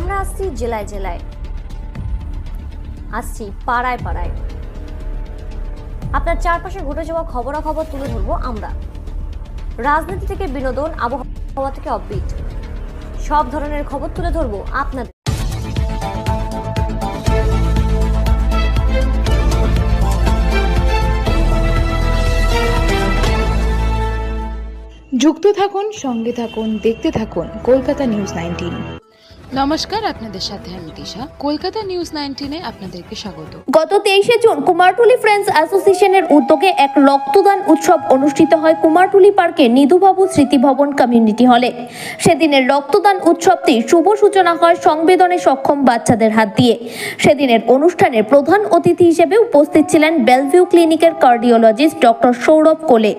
আমরা আসছি জেলায় জেলায়, আসছি পাড়ায় পাড়ায়। আপনার চারপাশে ঘটে যাওয়া খবরাখবর তুলে ধরবো আমরা। রাজনীতি থেকে বিনোদন, আবহাওয়া থেকে অফবিট, সব ধরনের খবর তুলে ধরবো আপনাদের। যুক্ত থাকুন, সঙ্গে থাকুন, দেখতে থাকুন কলকাতা নিউজ 19। নমস্কার, আপনাদের সাথে আমি দিশা। কলকাতা নিউজ 19-এ আপনাদেরকে স্বাগত। গত 23শে জুন কুমারটুলি ফ্রেন্ডস অ্যাসোসিয়েশনের উদ্যোগে এক রক্তদান উৎসব অনুষ্ঠিত হয় কুমারটুলি পার্কের নিধুবাবু স্মৃতি ভবন কমিউনিটি হলে। সেদিনের রক্তদান উৎসবটি শুভ সূচনা হয় সংবেদনে সক্ষম বাচ্চাদের হাত দিয়ে। সেদিনের অনুষ্ঠানের প্রধান অতিথি হিসেবে উপস্থিত ছিলেন বেলভিউ ক্লিনিকের কার্ডিওলজিস্ট ডক্টর সৌরভ কোলে।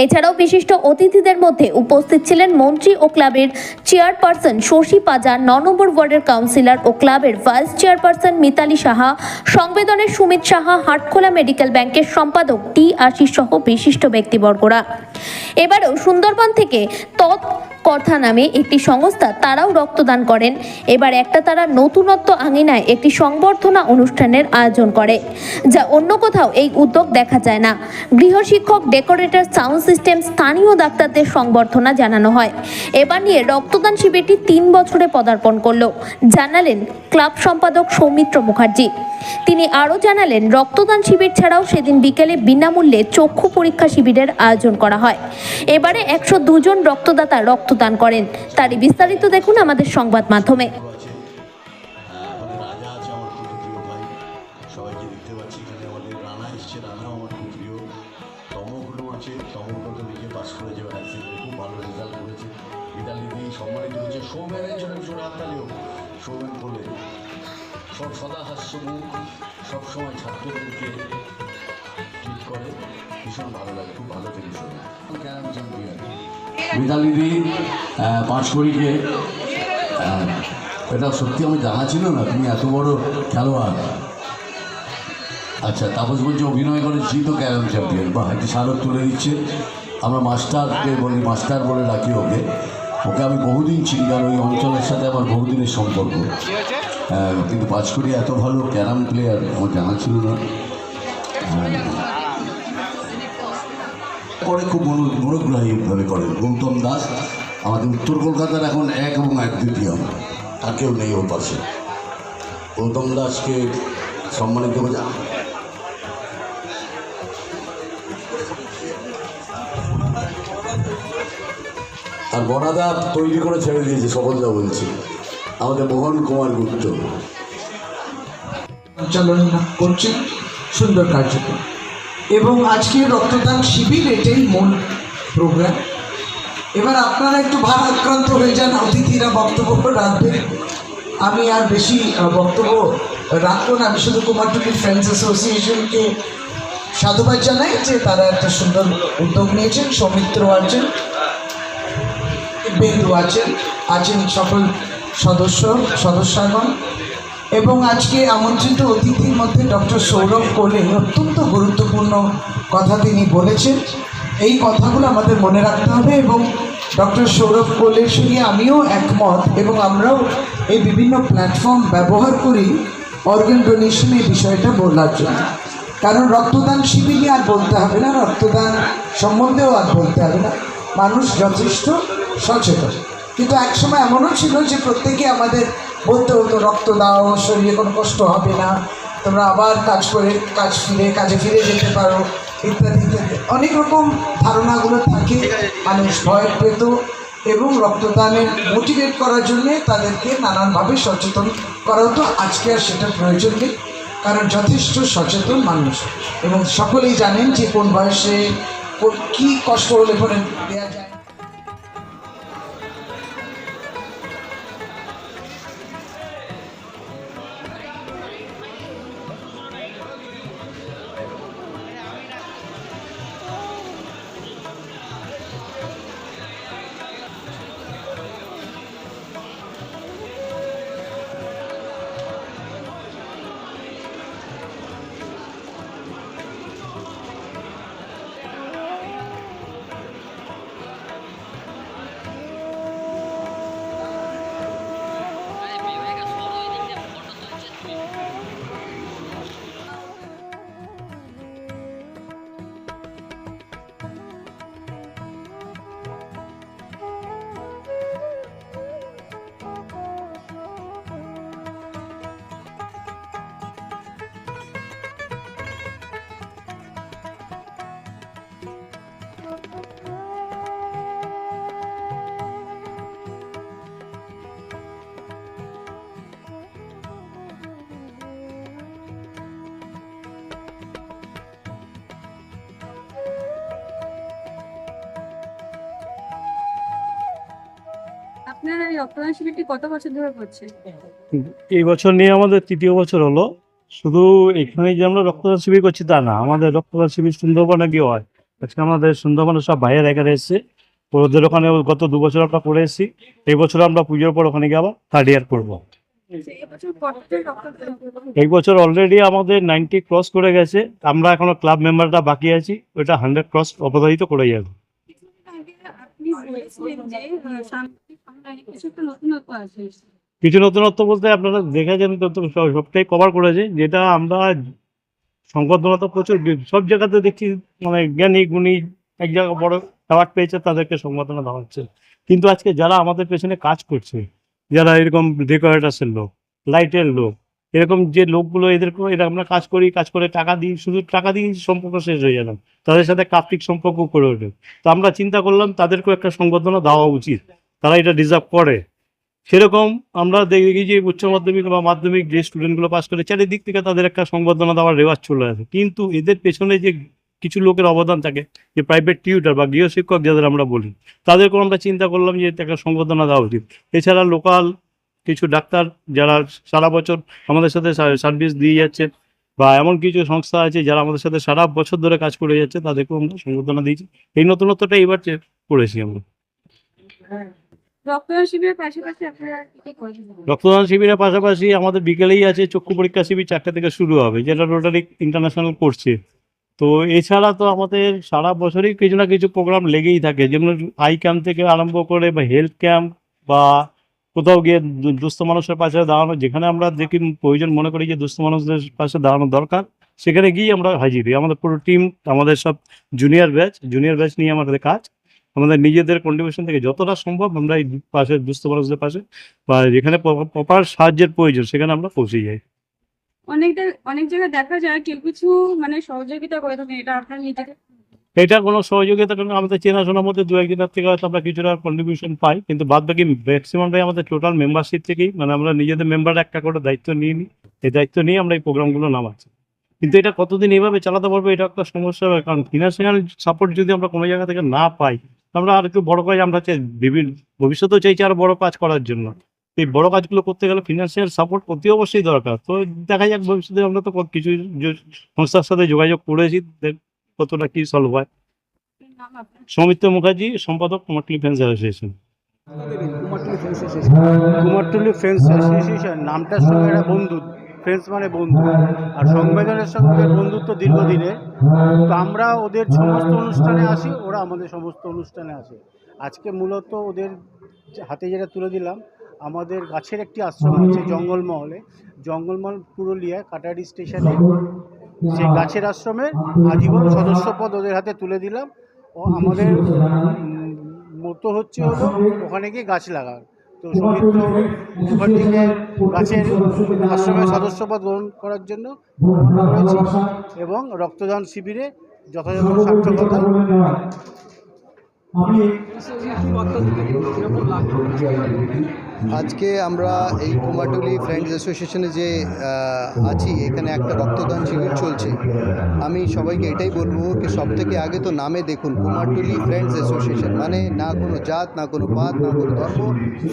এছাড়াও বিশিষ্ট অতিথিদের মধ্যে উপস্থিত ছিলেন মন্ত্রী ও ক্লাবের চেয়ারপারসন শশী পাজা, 9 নম্বর ওয়ার্ডের কাউন্সিলর ও ক্লাবের ভাইস চেয়ারপারসন মিতালি সাহা, সংবেদনের সুমিত সাহা, হাটখোলা মেডিকেল ব্যাংকের সম্পাদক টি আশিস সহ বিশিষ্ট ব্যক্তিবর্গরা। এবারেও সুন্দরবন থেকে কথা নামে একটি সংস্থা, তারাও রক্তদান করেন। এবার একটা তারা নতুনত্ব আঙিনায় একটি সংবর্ধনা অনুষ্ঠানের আয়োজন করে, যা অন্য কোথাও এই উদ্যোগ দেখা যায় না। গৃহশিক্ষক, ডেকোরেটর, সাউন্ড সিস্টেম, স্থানীয় ডাক্তারদের সংবর্ধনা জানানো হয়। এবার নিয়ে রক্তদান শিবিরটি 3 বছরে পদার্পণ করল, জানালেন ক্লাব সম্পাদক সৌমিত্র মুখার্জি। তিনি আরও জানালেন, রক্তদান শিবির ছাড়াও সেদিন বিকেলে বিনামূল্যে চক্ষু পরীক্ষা শিবিরের আয়োজন করা হয়। এবারে 102 জন রক্তদাতা রক্তদান করেন। তারই বিস্তারিত দেখুন আমাদের সংবাদ মাধ্যমে। সবাইকে দেখতে পাচ্ছি এখানে আমাদের রানা এসছে, রানাও আমার খুব প্রিয়। তমগুলো আছে, তমগুলো তো লিখে পাস করে যাবে, খুব ভালো রেজাল্ট করেছে। মিতালিদি সম্মানিত হয়েছে। সৌমেনের জন্য জোরে হাততালিও। সৌমেন বলে সব সদা হাস্যমুখ, সবসময় ছাত্রদেরকে ঠিক করে, ভীষণ ভালো লাগে, খুব ভালো থেকে শোনে। ক্যারাম চ্যাম্পিয়ন মিতালিদি পাঁচকড়িকে, এটা সত্যি আমি জানা ছিল না তুমি এত বড় খেলোয়াড়। আচ্ছা, তাপস বলছে অভিনয় করেছি তো ক্যারাম চ্যাম্পিয়ন। বা একটি স্মারক তুলে দিচ্ছে। আমরা মাস্টারকে বলি, মাস্টার বলে ডাকি ওকে। ওকে আমি বহুদিন চিনি, কারণ ওই অঞ্চলের সাথে আমার বহুদিনের সম্পর্ক। কিন্তু পাঁচকড়ি এত ভালো ক্যারাম প্লেয়ার আমার জানা ছিল না। করে খুব মনোগ্রাহীভাবে করেন। গৌতম দাস আমাদের উত্তর কলকাতার এখন 1 এবং 1 দ্বিতীয়, আর কেউ নেই ওর পাশে। গৌতম দাসকে সম্মানিত করে। আর বনাদা তৈরি করে ছেড়ে দিয়েছে, সকলদা বলছে, আমাদের মোহন কুমার গুপ্ত চালনা করছেন সুন্দর কার্যক্রম। এবং আজকে রক্তদান শিবির এটাই মূল প্রোগ্রাম। এবার আপনারা একটু ভারাক্রান্ত হয়ে যান, অতিথিরা বক্তব্য রাখবেন। আমি আর বেশি বক্তব্য রাখবো না। আমি শুধু কুমারটুলি ফ্রেন্ডস অ্যাসোসিয়েশনকে সাধুবাদ জানাই যে তারা একটা সুন্দর উদ্যোগ নিয়েছেন। সৌমিত্র আছেন, বেন্দু আছেন সকল সদস্যগণ। এবং আজকে আমন্ত্রিত অতিথির মধ্যে ডক্টর সৌরভ কোলে অত্যন্ত গুরুত্বপূর্ণ কথা তিনি বলেছেন। এই কথাগুলো আমাদের মনে রাখতে হবে। এবং ডক্টর সৌরভ কোলের সঙ্গে আমিও একমত। এবং আমরাও এই বিভিন্ন প্ল্যাটফর্ম ব্যবহার করি অর্গান ডোনেশনের বিষয়টা বলার জন্য। কারণ রক্তদান শিবিরে আর বলতে হবে না, রক্তদান সম্বন্ধেও আর বলতে হবে না। মানুষ যথেষ্ট সচেতন। কিন্তু একসময় এমনও ছিল যে প্রত্যেকে আমাদের বলতে হতো রক্ত দাও, শরীরে কোনো কষ্ট হবে না, তোমরা আবার কাজে ফিরে যেতে পারো, ইত্যাদি ইত্যাদি অনেক রকম ধারণাগুলো থাকে। মানুষ ভয় পেত এবং রক্তদানের মোটিভেট করার জন্যে তাদেরকে নানানভাবে সচেতন করা হতো। আজকে আর সেটা প্রয়োজন নেই, কারণ যথেষ্ট সচেতন মানুষ এবং সকলেই জানেন যে কোন বয়সে কী কষ্ট হলে পরে দেওয়া যায়। আপনার এই রক্তদান শিবিরটি কত বছর ধরে করছে? এই বছর নিয়ে আমাদের তৃতীয় বছর হলো। শুধু এখানে যে আমরা রক্তদান শিবির করছি তা না, আমাদের রক্তদান শিবির সুন্দরবনে গিয়ে হয়। আজকে আমাদের সুন্দরবনের সব ভাইয়েরা এখানে এসেছে, ওদের ওখানে গত 2 বছর আমরা করে এসেছি। এই বছর আমরা পুজোর পর ওখানে গিয়ে আবার 3rd ইয়ার করবো। এই বছর কতজন রক্তদান করবে? এই বছর অলরেডি আমাদের 90 ক্রস করে গেছে, আমরা এখনো ক্লাব মেম্বারটা বাকি আছি, ওইটা 100 ক্রস অপরাজিত করে যাবে। আগে আপনি বলেছিলেন যে সাম্প্রতিক সময়ে কিছু একটা নতুনত্ব আছে। কিছু নতুনত্ব বলতে আপনারা দেখেছেন তো, সবটাই কভার করেছে। যেটা আমরা সংবর্ধনা তো প্রচুর সব জায়গাতে দেখছি, মানে জ্ঞানী গুণী এক জায়গায় বড় অ্যাওয়ার্ড পেয়েছে তাদেরকে সংবর্ধনা দেওয়া হচ্ছে। কিন্তু আজকে যারা আমাদের পেছনে কাজ করছে, যারা এরকম ডেকোরেটার্সের লোক, লাইটের লোক, এরকম যে লোকগুলো এরা আমরা কাজ করে টাকা দিই, শুধু টাকা দিয়ে সম্পর্ক শেষ হয়ে গেলাম, তাদের সাথে কার্তিক সম্পর্ক করে ওঠে। তো আমরা চিন্তা করলাম তাদেরকেও একটা সংবর্ধনা দেওয়া উচিত, তারা এটা ডিজার্ভ করে। সেরকম আমরা দেখি যে উচ্চ মাধ্যমিক বা মাধ্যমিক যে স্টুডেন্টগুলো পাস করে চারিদিক থেকে তাদের একটা সংবর্ধনা দেওয়ার রেওয়াজ চলে আসে। কিন্তু এদের পেছনে যে কিছু লোকের অবদান থাকে, যে প্রাইভেট টিউটার বা গৃহশিক্ষক যাদের আমরা বলি, তাদেরকেও আমরা চিন্তা করলাম যে একটা সংবর্ধনা দেওয়া উচিত। এছাড়া লোকাল কিছু ডাক্তার যারা সারা বছর আমাদের সাথে সার্ভিস দিয়ে যাচ্ছে, বা এমন কিছু সংস্থা আছে যারা আমাদের সাথে সারা বছর ধরে কাজ করে যাচ্ছে, তাদেরকেও আমরা সংবর্ধনা দিয়েছি। এই নতুনত্বটা এবার করেছি আমরা। রক্তদান শিবিরের পাশাপাশি আপনারা কি করেন? রক্তদান শিবিরের পাশাপাশি আমাদের বিকেলেই আছে চক্ষু পরীক্ষা শিবির, 4টা থেকে শুরু হবে, যেটা রোটারি ইন্টারন্যাশনাল করছে। তো এছাড়া তো আমাদের সারা বছরই কিছু না কিছু প্রোগ্রাম লেগেই থাকে, যেমন আই ক্যাম্প থেকে আরম্ভ করে বা হেলথ ক্যাম্প, বা কোথাও গিয়ে দুস্থ মানুষের পাশে দাঁড়ানো, যেখানে আমরা দেখি প্রয়োজন মনে করি যে দুস্থ মানুষদের পাশে দাঁড়ানো দরকার, সেখানে গিয়ে আমরা হাজির হই। আমাদের পুরো টিম, আমাদের সব জুনিয়র ব্যাচ নিয়ে আমাদের কাজ। আমাদের নিজেদের কন্ট্রিবিউশন থেকে যতটা সম্ভব আমরা এই পাশে দুস্থ মানুষদের পাশে বা যেখানে প্রপার সাহায্যের প্রয়োজন সেখানে আমরা পৌঁছে যাই। অনেক জায়গায় দেখা যায় কেউ কিছু মানে সহযোগিতা করে থাকেন, এটা আপনার নিজেকে? এটা কোনো সহযোগিতা কারণ আমাদের চেনাশোনার মধ্যে 2-1 থেকে হয়তো আমরা কিছুটা কন্ট্রিবিউশন পাই, কিন্তু বাদ বাকি ম্যাক্সিমামটাই আমাদের টোটাল মেম্বারশিপ থেকেই, মানে আমরা নিজেদের মেম্বার একটা করে দায়িত্ব নিয়ে নিই। এই দায়িত্ব নিয়ে আমরা এই প্রোগ্রামগুলো নামাচ্ছি। কিন্তু এটা কতদিন এইভাবে চালাতে পারবো, এটা একটা সমস্যা হবে। কারণ ফিনান্সিয়াল সাপোর্ট যদি আমরা কোনো জায়গা থেকে না পাই, আমরা আর একটু বড় কাজ আমরা ভবিষ্যতেও চাইছি আরো বড় কাজ করার জন্য। এই বড় কাজগুলো করতে গেলে ফিনান্সিয়াল সাপোর্ট অতি অবশ্যই দরকার। তো দেখা যাক ভবিষ্যতে, আমরা তো কিছু সংস্থার সাথে যোগাযোগ করেছি, কতটা কি সলভ হয়। নাম আপনার? সৌমিত্র মুখার্জি, সম্পাদক, Kumartuli friends association. Kumartuli friends association নামটার সঙ্গে একটা বন্ধু, ফ্রেন্ডস মানে বন্ধু, আর সংবেদনের সঙ্গে বন্ধুত্ব দীর্ঘদিনের। তো আমরা ওদের সমস্ত অনুষ্ঠানে আসি, ওরা আমাদের সমস্ত অনুষ্ঠানে আসে। আজকে মূলত ওদের হাতে যেটা তুলে দিলাম, আমাদের গাছের একটি আশ্রম আছে জঙ্গলমহল পুরুলিয়া কাটারি স্টেশনে, সেই গাছের আশ্রমের আজীবন সদস্যপদ ওদের হাতে তুলে দিলাম। ও আমাদের মতো হলো ওখানে গিয়ে গাছ লাগান। তো সৌমিত্র মুখার্জিকে গাছের আশ্রমের সদস্যপদ গ্রহণ করার জন্য করেছি, এবং রক্তদান শিবিরে যথাযথ সার্থকতা। আজকে আমরা এই কুমারটুলি ফ্রেন্ডস অ্যাসোসিয়েশনে যে আছি, এখানে একটা রক্তদান শিবির চলছে। আমি সবাইকে এটাই বলবো যে সব থেকে আগে তো নামে দেখুন কুমারটুলি ফ্রেন্ডস অ্যাসোসিয়েশন, মানে না কোনো জাত, না কোনো পাত, না কোনো ধর্ম,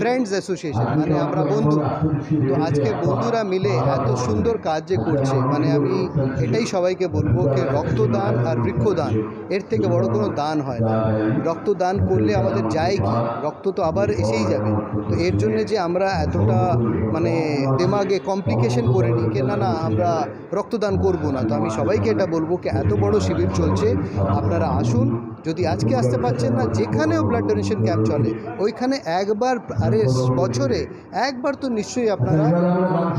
ফ্রেন্ডস অ্যাসোসিয়েশন মানে আমরা বন্ধু। তো আজকে বন্ধুরা মিলে এত সুন্দর কাজ যে করছে, মানে আমি এটাই সবাইকে বলবো যে রক্তদান আর বৃক্ষদান এর থেকে বড় কোনো দান হয় না। রক্তদান করলে আমাদের যায় কি, রক্ত তো আবার এসেই যাবে। তো এর জন্য যে আমরা এতটা মানে দিমাগে কমপ্লিকেশন করে নিই যে না আমরা রক্তদান করব না। তো আমি সবাইকে এটা বলবো যে এত বড় শিবির চলছে, আপনারা আসুন। যদি আজকে আসতে পারছেন না, যেখানেও ব্লাড ডোনেশন ক্যাম্প চলে ওইখানে একবার, আরে বছরে একবার তো নিশ্চয়ই আপনারা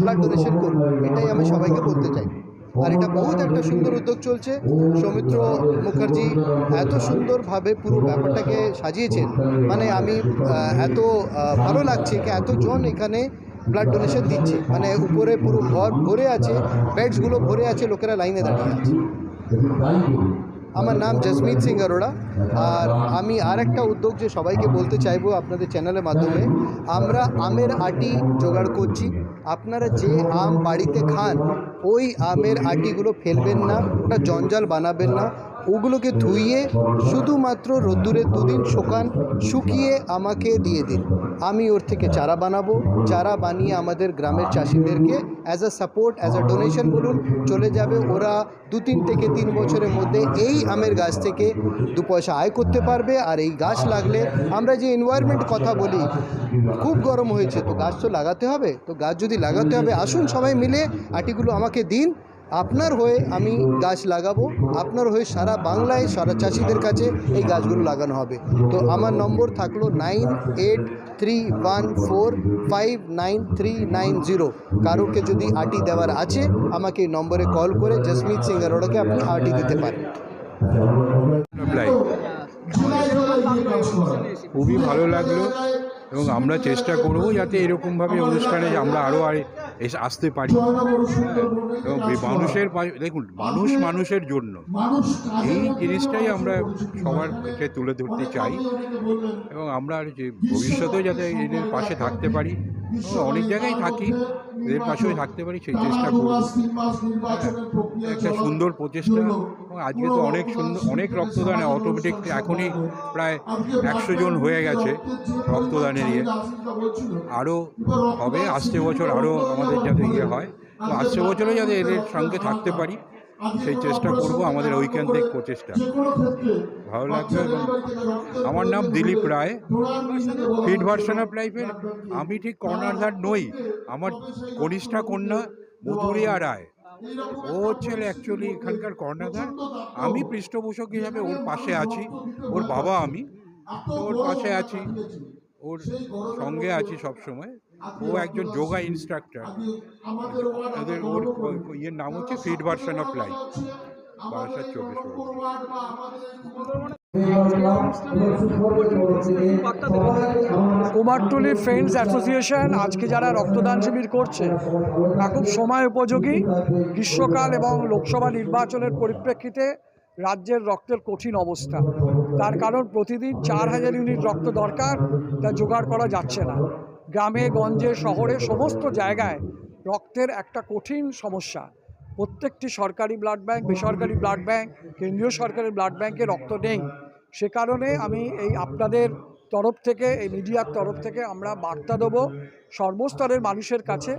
ব্লাড ডোনেশন করুন, এটাই আমি সবাইকে বলতে চাই। আর এটা বহুত একটা সুন্দর উদ্যোগ চলছে। সৌমিত্র মুখার্জি এত সুন্দরভাবে পুরো ব্যাপারটাকে সাজিয়েছেন, মানে আমি এত ভালো লাগছে যে এতজন এখানে ব্লাড ডোনেশন দিচ্ছে, মানে উপরে পুরো ঘর ভরে আছে, বেডসগুলো ভরে আছে, লোকেরা লাইনে দাঁড়িয়ে আছে। আমার নাম জসমিত সিং অরোড়া। আর আমি আর একটা উদ্যোগ যে সবাইকে বলতে চাইবো আপনাদের চ্যানেলের মাধ্যমে, আমরা আমের আটি জোগাড় করছি। আপনারা যে আম বাড়িতে খান ওই আমের আটিগুলো ফেলবেন না, ওটা জঞ্জাল বানাবেন না, ওগুলোকে ধুইয়ে শুধুমাত্র রোদ্দুরে 2 দিন শুকিয়ে আমাকে দিয়ে দিন। আমি ওর থেকে চারা বানাবো, চারা বানিয়ে আমাদের গ্রামের চাষিদেরকে as a support, as a donation বলুন, চলে যাবে। ওরা 2-3 থেকে 3 বছরের মধ্যে এই আমের গাছ থেকে 2 পয়সা আয় করতে পারবে। আর এই গাছ লাগলে, আমরা যে এনভায়রনমেন্ট কথা বলি, খুব গরম হয়েছে, তো গাছ তো লাগাতে হবে। তো গাছ যদি লাগাতে হবে, আসুন সবাই মিলে আটিগুলো আমাকে দিন, আপনার হয়ে আমি গাছ লাগাবো, আপনার হয়ে সারা বাংলায় সারা চাষিদের কাছে এই গাছগুলো লাগানো হবে। তো আমার নম্বর থাকলো 9831459390। কারোকে যদি আটি দেওয়ার আছে আমাকে এই নম্বরে কল করে জসমিত সিং অরোড়াকে আপনি আটি দিতে পারেন। খুবই ভালো লাগলো এবং আমরা চেষ্টা করব যাতে এরকমভাবে অনুষ্ঠানে আমরা আরও আসতে পারি এবং মানুষের দেখুন, মানুষের জন্য এই জিনিসটাই আমরা সবার কাছে তুলে ধরতে চাই এবং আমরা যে ভবিষ্যতেও যাতে এদের পাশে থাকতে পারি, অনেক জায়গায় থাকি, এদের পাশেও থাকতে পারি সেই চেষ্টা করব। একটা সুন্দর প্রচেষ্টা। আজকে তো অনেক রক্তদান অটোমেটিক এখনই প্রায় 100 জন হয়ে গেছে রক্তদানের ইয়ে, আরও হবে আসছে বছর, আরও আমাদের যাতে হয়, তো আসছে বছরও যাতে এদের সঙ্গে থাকতে পারি সেই চেষ্টা করব, আমাদের ঐকান্তিক প্রচেষ্টা। ভালো লাগবে। এবং আমার নাম দিলীপ রায়, ফিড ভার্সন অফ লাইফের আমি ঠিক কর্ণধার নই, আমার কনিষ্ঠা কন্যা মধুরিয়া রায়, ও হচ্ছে অ্যাকচুয়ালি এখানকার কর্ণধার। আমি পৃষ্ঠপোষক হিসাবে ওর পাশে আছি, ওর বাবা আমি, ওর পাশে আছি, ওর সঙ্গে আছি সব সময়। ও একজন যোগা ইনস্ট্রাক্টর। ওর ইয়ের নাম হচ্ছে feed version of life, 22-24। Kumartuli friends association আজকে যারা রক্তদান শিবির করছে তা খুব সময় উপযোগী। গ্রীষ্মকাল এবং লোকসভা নির্বাচনের পরিপ্রেক্ষিতে রাজ্যের রক্তের কঠিন অবস্থা, তার কারণ প্রতিদিন 4000 ইউনিট রক্ত দরকার, তা জোগাড় করা যাচ্ছে না। গ্রামে গঞ্জে শহরে সমস্ত জায়গায় রক্তের একটা কঠিন সমস্যা। প্রত্যেকটি সরকারি ব্লাড ব্যাংক, বেসরকারি ব্লাড ব্যাংক, কেন্দ্রীয় সরকারের ব্লাড ব্যাংকে রক্ত নেই। সে কারণে আমি এই আপনাদের তরফ থেকে, এই মিডিয়ার তরফ থেকে আমরা বার্তা দেবো সর্বস্তরের মানুষের কাছে,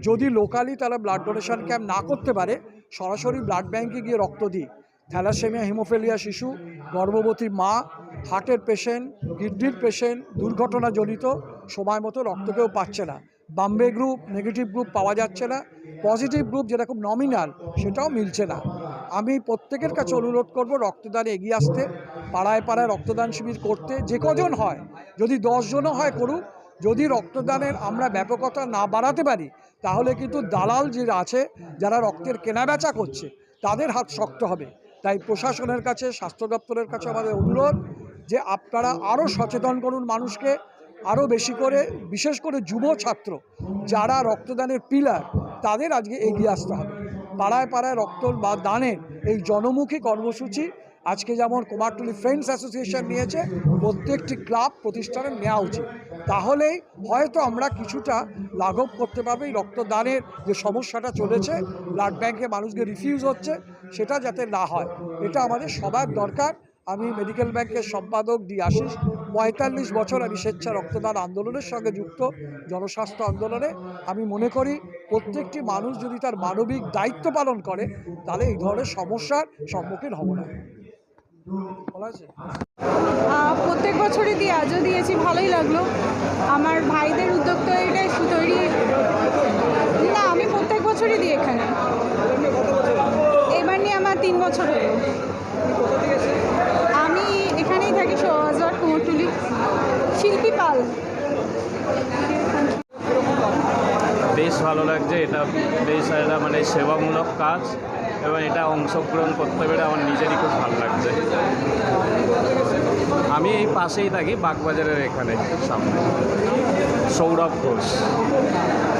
যদি লোকালি তারা ব্লাড ডোনেশন ক্যাম্প না করতে পারে, সরাসরি ব্লাড ব্যাংকে গিয়ে রক্ত দিই। থ্যালাসেমিয়া, হিমোফিলিয়া শিশু, গর্ভবতী মা, হার্টের পেশেন্ট, কিডনির পেশেন্ট, দুর্ঘটনাজনিত সময় মতো রক্ত কেউ পাচ্ছে না। বাম্বে গ্রুপ, নেগেটিভ গ্রুপ পাওয়া যাচ্ছে না, পজিটিভ গ্রুপ যেটা খুব নমিনাল সেটাও মিলছে না। আমি প্রত্যেকের কাছে অনুরোধ করব রক্তদানে এগিয়ে আসতে, পাড়ায় পাড়ায় রক্তদান শিবির করতে, যে কজন হয়, যদি 10 জনও হয় করুক। যদি রক্তদানের আমরা ব্যাপকতা না বাড়াতে পারি তাহলে কিন্তু দালাল যে আছে, যারা রক্তের কেনাবেচা করছে, তাদের হাত শক্ত হবে। তাই প্রশাসনের কাছে, স্বাস্থ্য দপ্তরের কাছে আমাদের অনুরোধ যে আপনারা আরও সচেতন করুন মানুষকে, আরও বেশি করে, বিশেষ করে যুব ছাত্র যারা রক্তদানের পিলার, তাদের আজকে এগিয়ে আসতে হবে। পাড়ায় পাড়ায় রক্ত বা দানের এই জনমুখী কর্মসূচি আজকে যেমন কুমারটুলি ফ্রেন্ডস অ্যাসোসিয়েশন নিয়েছে, প্রত্যেকটি ক্লাব প্রতিষ্ঠানের নেওয়া উচিত। তাহলেই হয়তো আমরা কিছুটা লাঘব করতে পারবো এই রক্তদানের যে সমস্যাটা চলেছে, ব্লাড ব্যাংকে মানুষকে রিফিউজ হচ্ছে, সেটা যাতে না হয়, এটা আমাদের সবার দরকার। আমি মেডিকেল ব্যাংকের সম্পাদক ডি আশিস, 45 বছর আমি স্বেচ্ছা রক্তদান আন্দোলনের সঙ্গে যুক্ত, জনস্বাস্থ্য আন্দোলনে। আমি মনে করি প্রত্যেকটি মানুষ যদি তার মানবিক দায়িত্ব পালন করে, তাহলে এই ধরনের সমস্যার সম্মুখীন হব না। প্রত্যেক বছরই দিই, আজও দিয়েছি, ভালোই লাগলো। আমার ভাইদের উদ্যোগ তো এটাই তৈরি না, আমি প্রত্যেক বছরই দিই এখানে। এবার নিয়ে আমার 3 বছর হলো। আমি এখানেই থাকি, সহজার কুমারটুলি। শিল্পী পাল। বেশ ভালো লাগছে, এটা বেশ একটা মানে সেবামূলক কাজ এবং এটা অংশগ্রহণ করতে পেরে আমার নিজেরই খুব ভালো লাগছে। আমি এই পাশেই থাকি, বাগবাজারের এখানে সামনে। সৌরভ ঘোষ।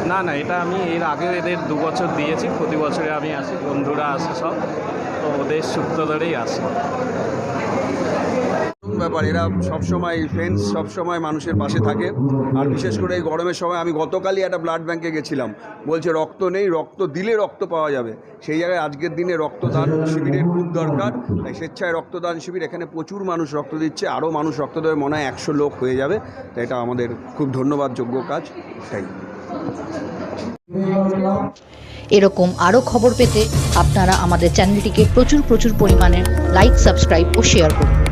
না, এটা আমি এর আগেও এদের 2 বছর দিয়েছি, প্রতি বছরে আমি আসি, বন্ধুরা আসে সব, তো ওদের সূত্র ধরেই আসি। ব্যাপার, এরা সবসময় ফ্রেন্ডস সবসময় মানুষের পাশে থাকে। আর বিশেষ করে এই গরমের সময় আমি গতকালই একটা ব্লাড ব্যাংকে গেছিলাম, বলছে রক্ত নেই, রক্ত দিলে রক্ত পাওয়া যাবে। সেই জায়গায় আজকের দিনে রক্তদান শিবিরের খুব দরকার, তাই স্বেচ্ছায় রক্তদান শিবির, এখানে প্রচুর মানুষ রক্ত দিচ্ছে, আরও মানুষ রক্ত দেবে, মনে হয় 100 লোক হয়ে যাবে। তাই এটা আমাদের খুব ধন্যবাদযোগ্য কাজ। তাই এরকম আরও খবর পেতে আপনারা আমাদের চ্যানেলটিকে প্রচুর পরিমাণে লাইক, সাবস্ক্রাইব ও শেয়ার করুন।